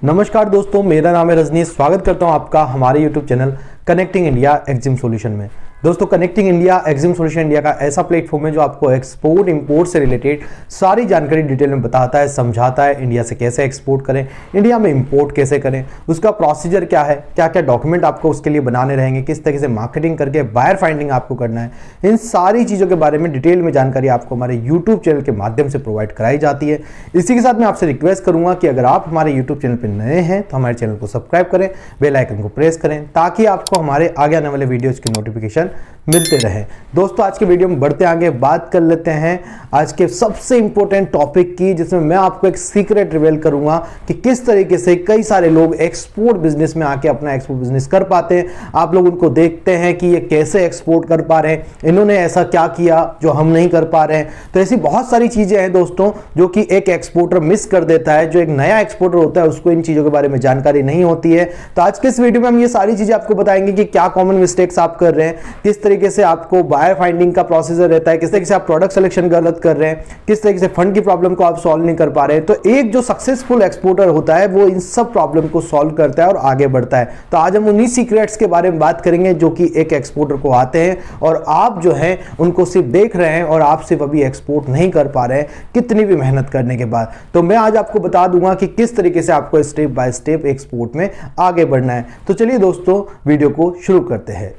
नमस्कार दोस्तों, मेरा नाम है रजनी। स्वागत करता हूं आपका हमारे YouTube channel connecting India Exim solution में। दोस्तों, connecting India Exim solution India का ऐसा प्लेटफॉर्म है जो आपको एक्सपोर्ट इंपोर्ट से रिलेटेड सारी जानकारी डिटेल में बताता है, समझाता है। इंडिया से कैसे एक्सपोर्ट करें, इंडिया में इंपोर्ट कैसे करें, उसका प्रोसीजर क्या है, क्या क्या डॉक्यूमेंट आपको उसके लिए बनाने रहेंगे, किस तरीके से मार्केटिंग करके बायर फाइंडिंग आपको करना है, इन सारी चीज़ों के बारे में डिटेल में जानकारी आपको हमारे यूट्यूब चैनल के माध्यम से प्रोवाइड कराई जाती है। इसी के साथ मैं आपसे रिक्वेस्ट करूंगा कि अगर आप हमारे यूट्यूब चैनल पर नए हैं तो हमारे चैनल को सब्सक्राइब करें, बेल आइकन को प्रेस करें ताकि आपको हमारे आगे आने वाले वीडियोज़ की नोटिफिकेशन मिलते रहे। दोस्तों, आज के वीडियो में बढ़ते आगे बात कर लेते हैं आज के सबसे इंपॉर्टेंट टॉपिक की, जिसमें मैं आपको एक सीक्रेट रिवील करूंगा कि किस तरीके से कई सारे लोग एक्सपोर्ट बिजनेस में आके अपना एक्सपोर्ट बिजनेस कर पाते हैं। आप लोग उनको देखते हैं कि ये कैसे एक्सपोर्ट कर पा रहे हैं, इन्होंने ऐसा क्या किया जो हम नहीं कर पा रहे हैं। तो ऐसी बहुत सारी चीजें हैं दोस्तों जो कि एक एक्सपोर्टर मिस कर देता है। जो एक नया एक्सपोर्टर होता है उसको इन चीजों के बारे में जानकारी नहीं होती है। तो आज के इस वीडियो में हम ये सारी चीजें आपको बताएंगे कि क्या कॉमन मिस्टेक्स आप कर रहे हैं, किस तरीके से आपको बायर फाइंडिंग का प्रोसीजर रहता है, किस तरीके से आप प्रोडक्ट सिलेक्शन गलत कर रहे हैं, किस तरीके से फंड की प्रॉब्लम को आप सॉल्व नहीं कर पा रहे हैं। तो एक जो सक्सेसफुल एक्सपोर्टर होता है वो इन सब प्रॉब्लम को सॉल्व करता है और आगे बढ़ता है। तो आज हम उन्हीं सीक्रेट्स के बारे में बात करेंगे जो कि एक एक्सपोर्टर को आते हैं और आप जो है उनको सिर्फ देख रहे हैं और आप सिर्फ अभी एक्सपोर्ट नहीं कर पा रहे हैं कितनी भी मेहनत करने के बाद। तो मैं आज आपको बता दूंगा कि किस तरीके से आपको स्टेप बाय स्टेप एक्सपोर्ट में आगे बढ़ना है। तो चलिए दोस्तों, वीडियो को शुरू करते हैं।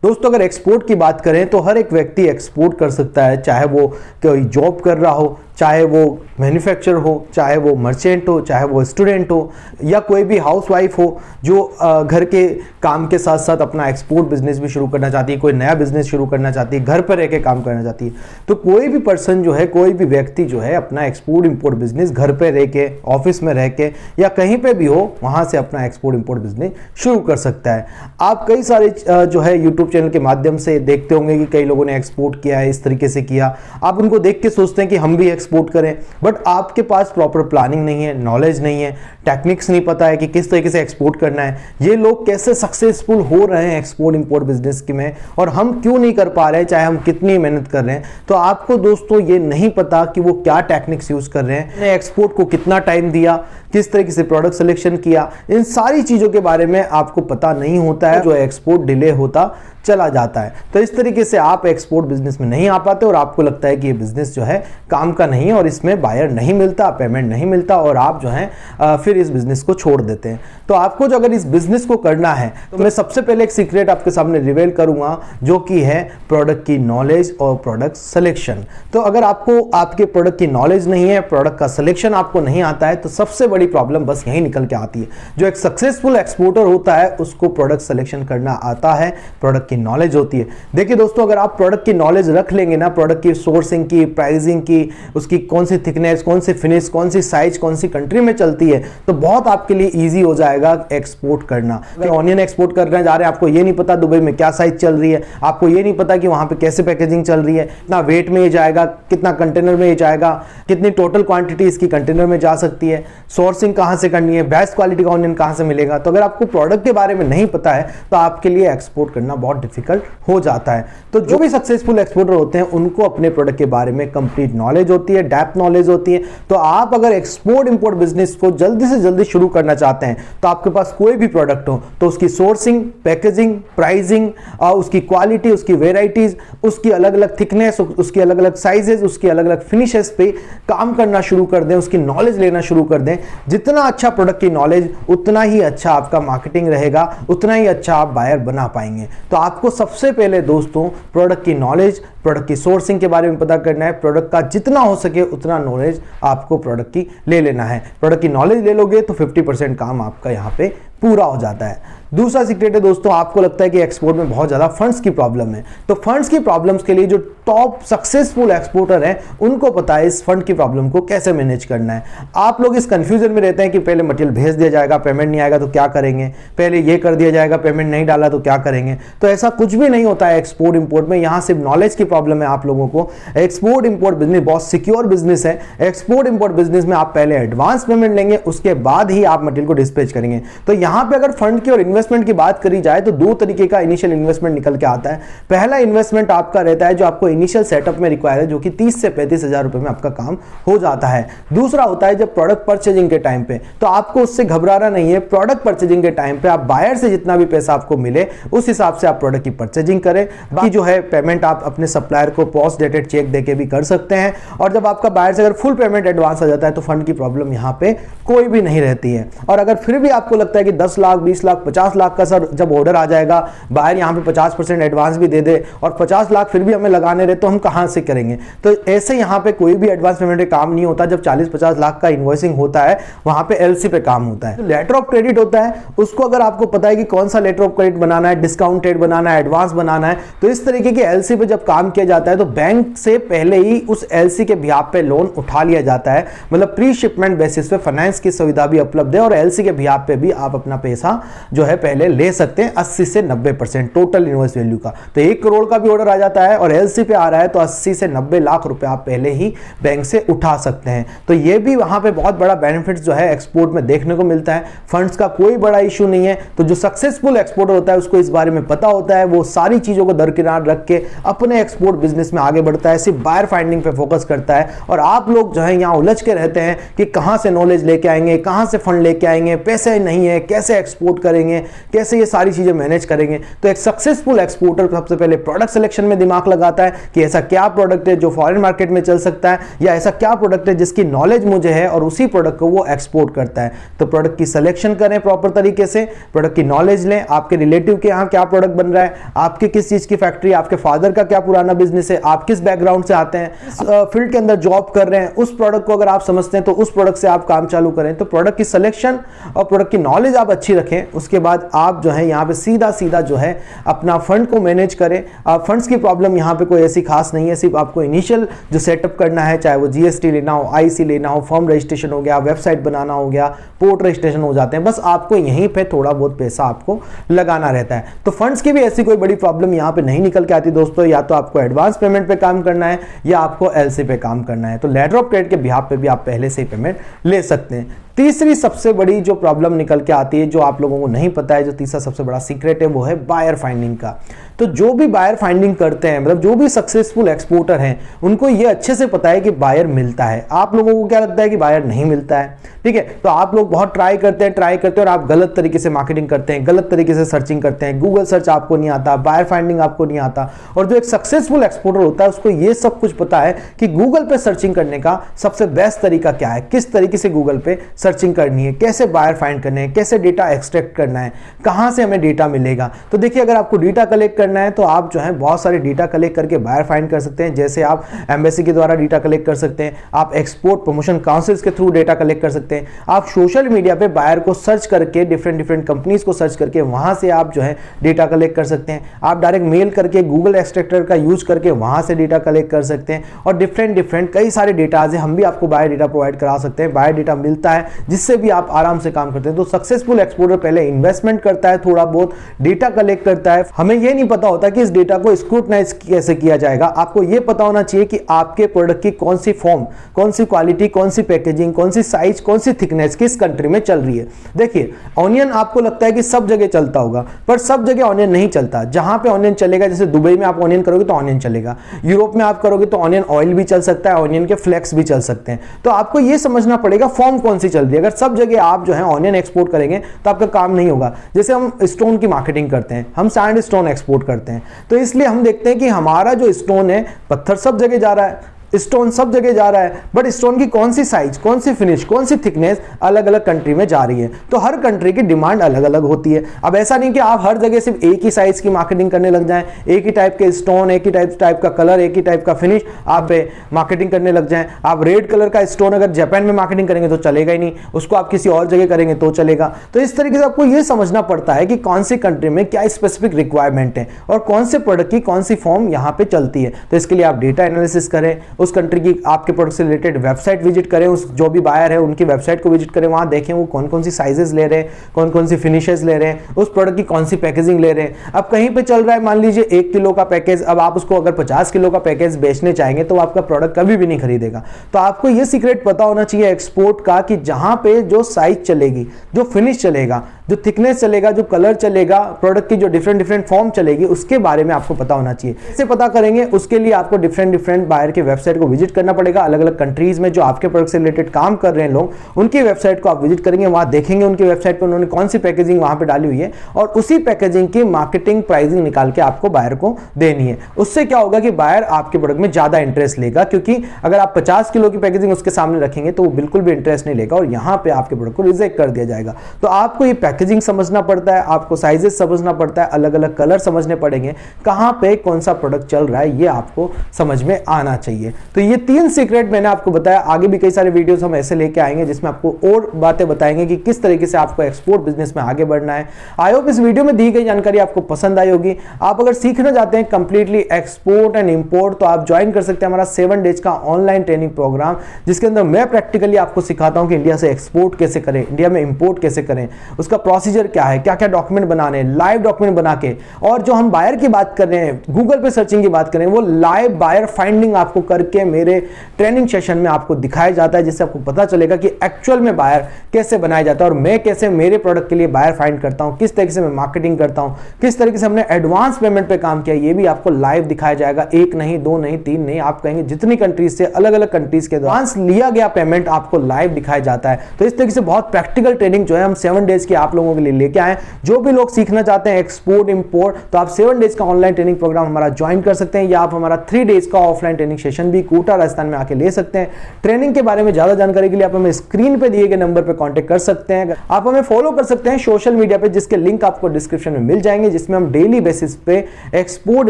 दोस्तों, अगर एक्सपोर्ट की बात करें तो हर एक व्यक्ति एक्सपोर्ट कर सकता है, चाहे वो कोई जॉब कर रहा हो, चाहे वो मैन्युफैक्चरर हो, चाहे वो मर्चेंट हो, चाहे वो स्टूडेंट हो, या कोई भी हाउसवाइफ हो जो घर के काम के साथ साथ अपना एक्सपोर्ट बिजनेस भी शुरू करना चाहती है, कोई नया बिजनेस शुरू करना चाहती है, घर पर रह के काम करना चाहती है। तो कोई भी पर्सन जो है, कोई भी व्यक्ति जो है अपना एक्सपोर्ट इंपोर्ट बिजनेस घर पर रह के, ऑफिस में रह के या कहीं पर भी हो, वहाँ से अपना एक्सपोर्ट इंपोर्ट बिजनेस शुरू कर सकता है। आप कई सारे जो है यूट्यूब चैनल के माध्यम से देखते होंगे कि कई लोगों ने एक्सपोर्ट किया है, इस तरीके से किया। आप उनको देख के सोचते हैं कि हम भी एक्सपोर्ट करें, बट आपके पास प्रॉपर प्लानिंग नहीं है, नॉलेज नहीं है, टेक्निक्स नहीं पता है कि किस तरीके से एक्सपोर्ट करना है। ये लोग कैसे सक्सेसफुल हो रहे हैं एक्सपोर्ट इंपोर्ट बिजनेस में और हम क्यों नहीं कर पा रहे हैं, चाहे हम कितनी मेहनत कर रहे हैं। तो आपको दोस्तों ये नहीं पता कि वो क्या टेक्निक्स यूज कर रहे हैं, एक्सपोर्ट को कितना टाइम दिया, किस तरीके से प्रोडक्ट सिलेक्शन किया, इन सारी चीजों के बारे में आपको पता नहीं होता है, जो एक्सपोर्ट डिले होता चला जाता है। तो इस तरीके से आप एक्सपोर्ट बिजनेस में नहीं आ पाते और आपको लगता है कि ये बिजनेस जो है काम का नहीं है और इसमें बायर नहीं मिलता, पेमेंट नहीं मिलता और आप जो है फिर इस बिजनेस को छोड़ देते हैं। तो आपको जो अगर इस बिजनेस को करना है तो मैं सबसे पहले एक सीक्रेट आपके सामने रिवील करूंगा जो कि है प्रोडक्ट की नॉलेज और प्रोडक्ट सिलेक्शन। तो अगर आपको आपके प्रोडक्ट की नॉलेज नहीं है, प्रोडक्ट का सिलेक्शन आपको नहीं आता है, तो सबसे बड़ी प्रॉब्लम बस यही निकल के आती है। जो एक सक्सेसफुल एक्सपोर्टर होता है उसको प्रोडक्ट सिलेक्शन करना आता है, प्रोडक्ट की नॉलेज होती है। देखिए दोस्तों, अगर आप प्रोडक्ट की नॉलेज रख लेंगे ना, प्रोडक्ट की सोर्सिंग की, प्राइसिंग की, उसकी कौन सी थिकनेस, कौन सी फिनिश, कौन सी साइज, कौन सी कंट्री में चलती है, तो बहुत आपके लिए इजी हो जाएगा एक्सपोर्ट करना। अगर ऑनियन एक्सपोर्ट करने जा रहे हैं, आपको ये नहीं पता दुबई में क्या साइज चल रही है, आपको ये नहीं पता कि वहां पे कैसे पैकेजिंग चल रही है, कितना वेट में ये जाएगा, कितना कंटेनर में ये जाएगा, कितनी टोटल क्वांटिटी इसकी कंटेनर में जा सकती है, सोर्सिंग कहां से करनी है, बेस्ट क्वालिटी का ऑनियन कहां से मिलेगा। तो अगर आपको प्रोडक्ट के बारे में नहीं पता है तो आपके लिए एक्सपोर्ट करना बहुत डिफिकल्ट हो जाता है। तो जो भी सक्सेसफुल एक्सपोर्टर होते हैं उनको अपने प्रोडक्ट के बारे में कंप्लीट नॉलेज होती है, डेप्थ नॉलेज होती है। तो आप अगर एक्सपोर्ट इंपोर्ट बिजनेस को जल्दी से जल्दी शुरू करना चाहते हैं तो आपके पास कोई भी प्रोडक्ट हो तो उसकी सोर्सिंग, पैकेजिंग, प्राइसिंग, उसकी क्वालिटी, उसकी वेराइटीज, उसकी अलग अलग थिकनेस, उसकी अलग अलग साइजेस, उसकी अलग अलग फिनिशेस पे काम करना शुरू कर दें, उसकी नॉलेज लेना शुरू कर दें। जितना अच्छा प्रोडक्ट की नॉलेज उतना ही अच्छा आपका मार्केटिंग रहेगा, उतना ही अच्छा आप बायर बना पाएंगे। तो आपको सबसे पहले दोस्तों प्रोडक्ट की नॉलेज, प्रोडक्ट की सोर्सिंग के बारे में पता करना है। प्रोडक्ट का जितना हो सके उतना नॉलेज आपको प्रोडक्ट की ले लेना है। प्रोडक्ट की नॉलेज ले लोगे तो 50% काम आपका यहाँ पे पूरा हो जाता है। दूसरा सीक्रेट है दोस्तों, आपको लगता है कि एक्सपोर्ट में बहुत ज़्यादा फंड्स की प्रॉब्लम है, तो फंड्स की प्रॉब्लम्स के लिए जो टॉप सक्सेसफुल एक्सपोर्टर हैं उनको पता है इस फंड की प्रॉब्लम को कैसे मैनेज करना है। आप लोग इस कंफ्यूजन में रहते हैं कि पहले मटेरियल भेज दिया जाएगा, पेमेंट नहीं आएगा तो क्या करेंगे, पहले ये कर दिया जाएगा, पेमेंट नहीं डाला तो क्या करेंगे। तो ऐसा कुछ भी नहीं होता है एक्सपोर्ट इंपोर्ट में। यहाँ सिर्फ नॉलेज की प्रॉब्लम है आप लोगों को। एक्सपोर्ट इंपोर्ट बिजनेस बहुत सिक्योर बिजनेस है। एक्सपोर्ट इंपोर्ट बिजनेस में आप पहले एडवांस पेमेंट लेंगे, उसके बाद ही आप मटेरियल को डिस्पैच करेंगे। तो यहाँ पे अगर फंड की और इन्वेस्टमेंट की बात करी जाए तो दो तरीके का इनिशियल इन्वेस्टमेंट निकल के आता है। पहला इन्वेस्टमेंट आपका रहता है जो आपको इनिशियल सेटअप में रिक्वायर है, जो कि 30 से 35 हजार रुपए में आपका काम हो जाता है। दूसरा होता है जब प्रोडक्ट परचेजिंग के टाइम पे, तो आपको उससे घबराना नहीं है। प्रोडक्ट परचेजिंग के टाइम पे आप बायर से जितना भी पैसा आपको मिले उस हिसाब से आप प्रोडक्ट की परचेजिंग करें। बाकी जो है पेमेंट आप अपने सप्लायर को पोस्ट डेटेड चेक देके भी कर सकते हैं। और जब आपका बायर से अगर फुल पेमेंट एडवांस आ जाता है तो फंड की प्रॉब्लम यहाँ पे कोई भी नहीं रहती है। और अगर फिर भी आपको लगता है कि 10 लाख 20 लाख 50 लाख का सर जब ऑर्डर आ जाएगा, बायर यहाँ पे 50% एडवांस भी दे दे और 50 लाख फिर भी हमें लगाने रहे, तो हम कहां से करेंगे? तो ऐसे यहाँ पे कोई भी एडवांस पेमेंट काम नहीं होता। जब 40-50 लाख का इन्वॉइसिंग होता है वहां पे एलसी पे काम होता है। तो लेटर ऑफ क्रेडिट होता है, उसको अगर आपको पता है कि कौन सा लेटर ऑफ क्रेडिट बनाना है, डिस्काउंटेड बनाना है, एडवांस बनाना है, तो इस तरीके के एलसी पे जब काम किया जाता है तो बैंक से पहले ही उस एलसी के बिहाफ पे लोन उठा लिया जाता है। मतलब प्री शिपमेंट बेसिस पे फाइनेंस की सुविधा भी उपलब्ध है और एलसी के बिहाफ पे भी आप अपना पैसा जो है पहले ले सकते हैं 80 से 90% टोटल इन्वेस्ट वैल्यू का। तो 1 करोड़ का भी ऑर्डर आ जाता है और एलसी पे आ रहा है तो 80 से 90 लाख रुपए आप पहले ही बैंक से उठा सकते हैं। तो ये भी वहां पे बहुत बड़ा बेनिफिट जो है एक्सपोर्ट में देखने को मिलता है। फंड्स का कोई बड़ा इशू नहीं है। तो जो सक्सेसफुल एक्सपोर्टर होता है उसको इस बारे में पता होता है, वो सारी चीजों को दरकिनार रख के अपने एक्सपोर्ट बिजनेस में आगे बढ़ता है, सिर्फ बायर फाइंडिंग पे फोकस करता है। और आप लोग जो है यहाँ उलझ के रहते हैं कि कहां से नॉलेज लेके आएंगे, कहां से फंड लेके आएंगे, पैसे नहीं है, कैसे एक्सपोर्ट करेंगे, कैसे ये सारी चीजें मैनेज करेंगे। तो एक सक्सेसफुल एक्सपोर्टर सबसे पहले प्रोडक्ट सिलेक्शन में दिमाग लगाता है कि ऐसा क्या प्रोडक्ट है जो फॉरेन मार्केट में चल सकता है, या ऐसा क्या प्रोडक्ट है जिसकी नॉलेज मुझे है, और उसी प्रोडक्ट को वो एक्सपोर्ट करता है। तो प्रोडक्ट की सिलेक्शन करें प्रॉपर तरीके से, प्रोडक्ट की नॉलेज लें, आपके रिलेटिव के यहाँ क्या प्रोडक्ट बन रहा है, आपकी किस चीज की फैक्ट्री, आपके फादर का क्या पुराना बिजनेस है, आप किस बैकग्राउंड से आते हैं, फील्ड के अंदर जॉब कर रहे हैं, उस प्रोडक्ट को अगर आप समझते हैं तो उस प्रोडक्ट से आप काम चालू करें। तो प्रोडक्ट की सिलेक्शन और प्रोडक्ट की नॉलेज आप अच्छी रखें, उसके बाद आप जो है यहाँ पे सीधा सीधा जो है अपना फंड को मैनेज करें। फंड्स की प्रॉब्लम यहाँ पे कोई ऐसी खास नहीं है, सिर्फ आपको इनिशियल जो सेटअप करना है, चाहे वो जीएसटी लेना हो, आईसी लेना हो, फर्म रजिस्ट्रेशन हो गया, वेबसाइट बनाना हो गया, पोर्ट रजिस्ट्रेशन हो जाते हैं, बस आपको यहीं पे थोड़ा बहुत पैसा आपको लगाना रहता है। तो फंड्स की भी ऐसी कोई बड़ी प्रॉब्लम यहाँ पे नहीं निकल के आती दोस्तों। या तो आपको एडवांस पेमेंट पे काम करना है या आपको एलसी पे काम करना है। तो लेटर ऑफ क्रेडिट के बिहाफ पे भी आप पहले से ही पेमेंट ले सकते हैं। तीसरी सबसे बड़ी जो प्रॉब्लम निकल के आती है, जो आप लोगों को नहीं पता है, जो तीसरा सबसे बड़ा सीक्रेट है, वो है बायर फाइंडिंग का। तो जो भी बायर फाइंडिंग करते हैं, मतलब जो भी सक्सेसफुल एक्सपोर्टर हैं, उनको ये अच्छे से पता है कि बायर मिलता है। आप लोगों को क्या लगता है कि बायर नहीं मिलता है, ठीक है? तो आप लोग बहुत ट्राई करते हैं और आप गलत तरीके से मार्केटिंग करते हैं, गलत तरीके से सर्चिंग करते हैं, गूगल सर्च आपको नहीं आता, बायर फाइंडिंग आपको नहीं आता। और जो एक सक्सेसफुल एक्सपोर्टर होता है उसको ये सब कुछ पता है कि गूगल पे सर्चिंग करने का सबसे बेस्ट तरीका क्या है, किस तरीके से गूगल पे सर्चिंग करनी है, कैसे बायर फाइंड करने हैं, कैसे डेटा एक्सट्रैक्ट करना है, कहां से हमें डेटा मिलेगा। तो देखिए, अगर आपको डेटा कलेक्ट करना है तो आप जो है बहुत सारे डेटा कलेक्ट करके बायर फाइंड कर सकते हैं। जैसे आप एम्बेसी के द्वारा डेटा कलेक्ट कर सकते हैं, आप एक्सपोर्ट प्रमोशन काउंसिल्स के थ्रू डेटा कलेक्ट कर सकते हैं, आप सोशल मीडिया पे बायर को सर्च करके डिफरेंट कंपनीज को सर्च करके वहां से आप जो है डेटा कलेक्ट कर सकते हैं, आप डायरेक्ट मेल करके गूगल एक्सट्रैक्टर का यूज करके वहां से डेटा कलेक्ट कर सकते हैं। और डिफरेंट कई सारे डेटा है, हम भी आपको बायर डेटा प्रोवाइड करा सकते हैं। बायर डेटा मिलता है जिससे भी आप आराम से काम करते हैं। तो सक्सेसफुल एक्सपोर्टर पहले इन्वेस्टमेंट करता है, थोड़ा बहुत डेटा कलेक्ट करता है। हमें यह नहीं पता होता कि इस डेटा को स्क्रूटनाइज कैसे किया जाएगा। आपको यह पता होना चाहिए कि आपके प्रोडक्ट की कौन सी फॉर्म, कौन सी क्वालिटी, कौन सी पैकेजिंग, कौन सी साइज, कौन सी थिकनेस किस कंट्री में चल रही है। देखिए, ऑनियन आपको लगता है कि सब जगह चलता होगा, पर सब जगह ऑनियन नहीं चलता। जहां पे ऑनियन चलेगा, जैसे दुबई में आप ऑनियन करोगे तो ऑनियन चलेगा, यूरोप में आप करोगे तो ऑनियन ऑयल भी चल सकता है, ऑनियन के फ्लेक्स भी चल सकते हैं। तो आपको यह समझना पड़ेगा फॉर्म कौन सी चल रही है। अगर सब जगह आप जो है ऑनियन एक्सपोर्ट करेंगे तो आपका काम नहीं होगा। जैसे हम स्टोन की मार्केटिंग करते हैं, हम सैंड स्टोन एक्सपोर्ट करते हैं, तो इसलिए हम देखते हैं कि हमारा जो स्टोन है, पत्थर सब जगह जा रहा है, स्टोन सब जगह जा रहा है, बट स्टोन की कौन सी साइज, कौन सी फिनिश, कौन सी थिकनेस अलग अलग कंट्री में जा रही है। तो हर कंट्री की डिमांड अलग अलग होती है। अब ऐसा नहीं कि आप हर जगह सिर्फ एक ही साइज की मार्केटिंग करने लग जाएं, एक ही टाइप के स्टोन, एक ही टाइप का कलर, एक ही टाइप का फिनिश आप मार्केटिंग करने लग जाएं। आप रेड कलर का स्टोन अगर जापान में मार्केटिंग करेंगे तो चलेगा ही नहीं, उसको आप किसी और जगह करेंगे तो चलेगा। तो इस तरीके से आपको यह समझना पड़ता है कि कौन सी कंट्री में क्या स्पेसिफिक रिक्वायरमेंट है और कौन से प्रोडक्ट की कौन सी फॉर्म यहां पे चलती है। तो इसके लिए आप डेटा एनालिसिस करें, उस कंट्री की आपके प्रोडक्ट से रिलेटेड वेबसाइट विजिट करें, उस जो भी बायर है उनकी वेबसाइट को विजिट करें, वहां देखें वो कौन कौन सी साइजेस ले रहे हैं, कौन कौन सी फिनिशेस ले रहे हैं, उस प्रोडक्ट की कौन सी पैकेजिंग ले रहे हैं। अब कहीं पे चल रहा है मान लीजिए 1 किलो का पैकेज, अब आप उसको अगर 50 किलो का पैकेज बेचने चाहेंगे तो आपका प्रोडक्ट कभी भी नहीं खरीदेगा। तो आपको ये सीक्रेट पता होना चाहिए एक्सपोर्ट का कि जहां पे जो साइज चलेगी, जो फिनिश चलेगा, जो थिकनेस चलेगा, जो कलर चलेगा, प्रोडक्ट की जो डिफरेंट फॉर्म चलेगी, उसके बारे में आपको पता होना चाहिए। कैसे पता करेंगे? उसके लिए आपको डिफरेंट बायर के वेबसाइट को विजिट करना पड़ेगा। अलग अलग कंट्रीज में जो आपके प्रोडक्ट से रिलेटेड काम कर रहे हैं लोग, उनकी वेबसाइट को आप विजिट करेंगे, वहां देखेंगे उनकी वेबसाइट पर उन्होंने कौन सी पैकेजिंग वहां पे डाली हुई है, और उसी पैकेजिंग की मार्केटिंग प्राइसिंग निकाल के आपको बायर को देनी है। उससे क्या होगा कि बायर आपके प्रोडक्ट में ज्यादा इंटरेस्ट लेगा, क्योंकि अगर आप 50 किलो की पैकेजिंग उसके सामने रखेंगे तो वो बिल्कुल भी इंटरेस्ट नहीं लेगा और यहां पे आपके प्रोडक्ट को रिजेक्ट कर दिया जाएगा। तो आपको ये पैकेजिंग समझना पड़ता है, आपको साइजेस समझना पड़ता है, अलग अलग कलर समझने पड़ेंगे, कहां पे कौन सा प्रोडक्ट चल रहा है ये आपको समझ में आना चाहिए। तो ये 3 सीक्रेट मैंने आपको बताया। आगे भी कई सारे वीडियोस हम ऐसे लेके आएंगे जिसमें आपको और बातें बताएंगे कि किस तरीके से आपको एक्सपोर्ट बिजनेस में आगे बढ़ना है। आई होप इस वीडियो में दी गई जानकारी आपको पसंद आई होगी। आप अगर सीखना चाहते हैं कंप्लीटली एक्सपोर्ट एंड इंपोर्ट, तो आप ज्वाइन कर सकते हैं हमारा 7 डेज का ऑनलाइन ट्रेनिंग प्रोग्राम, जिसके अंदर मैं प्रैक्टिकली आपको सिखाता हूं कि इंडिया से एक्सपोर्ट कैसे करें, इंडिया में इंपोर्ट कैसे करें, उसका प्रोसीजर क्या है, क्या क्या डॉक्यूमेंट बनाने, लाइव डॉक्यूमेंट बना के, और जो हम बायर की बात कर रहे हैं, गूगल पे सर्चिंग की बात करें, वो लाइव बायर फाइंडिंग आपको करके मेरे ट्रेनिंग सेशन में आपको दिखाया जाता है, जिससे आपको पता चलेगा कि एक्चुअल में बायर कैसे बनाया जाता है और मैं कैसे मेरे प्रोडक्ट के लिए बायर फाइंड करता हूं, किस तरीके से मैं मार्केटिंग करता हूं, किस तरीके से हमने एडवांस पेमेंट पे काम किया, ये भी आपको लाइव दिखाया जाएगा। 1 नहीं, 2 नहीं, 3 नहीं, आप कहेंगे जितनी कंट्रीज से, अलग अलग कंट्रीज के एडवांस लिया गया पेमेंट आपको लाइव दिखाया जाता है। तो इस तरीके से बहुत प्रैक्टिकल ट्रेनिंग जो है हम 7 डेज की आप लोगों के लिए लेके आए। जो भी लोग सीखना चाहते हैं एक्सपोर्ट इंपोर्ट, तो आप 7 डेज का ऑनलाइन ट्रेनिंग प्रोग्राम हमारा ज्वाइन कर सकते हैं, या आप हमारा 3 डेज का ऑफलाइन ट्रेनिंग सेशन भी कोटा राजस्थान में आके ले सकते हैं। ट्रेनिंग के बारे में ज्यादा जानकारी के लिए आप हमें स्क्रीन पे दिए गए नंबर पे कांटेक्ट कर सकते हैं। आप हमें फॉलो कर सकते हैं सोशल मीडिया पे, जिसके लिंक आपको डिस्क्रिप्शन में मिल जाएंगे, जिसमें हम डेली बेसिस पे export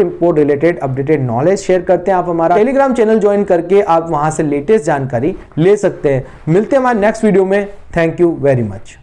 import related updated knowledge share करते हैं। आप हमारा टेलीग्राम चैनल ज्वाइन करके आप वहां से लेटेस्ट जानकारी ले सकते हैं। मिलते हैं हमारे नेक्स्ट वीडियो में। Thank you very much.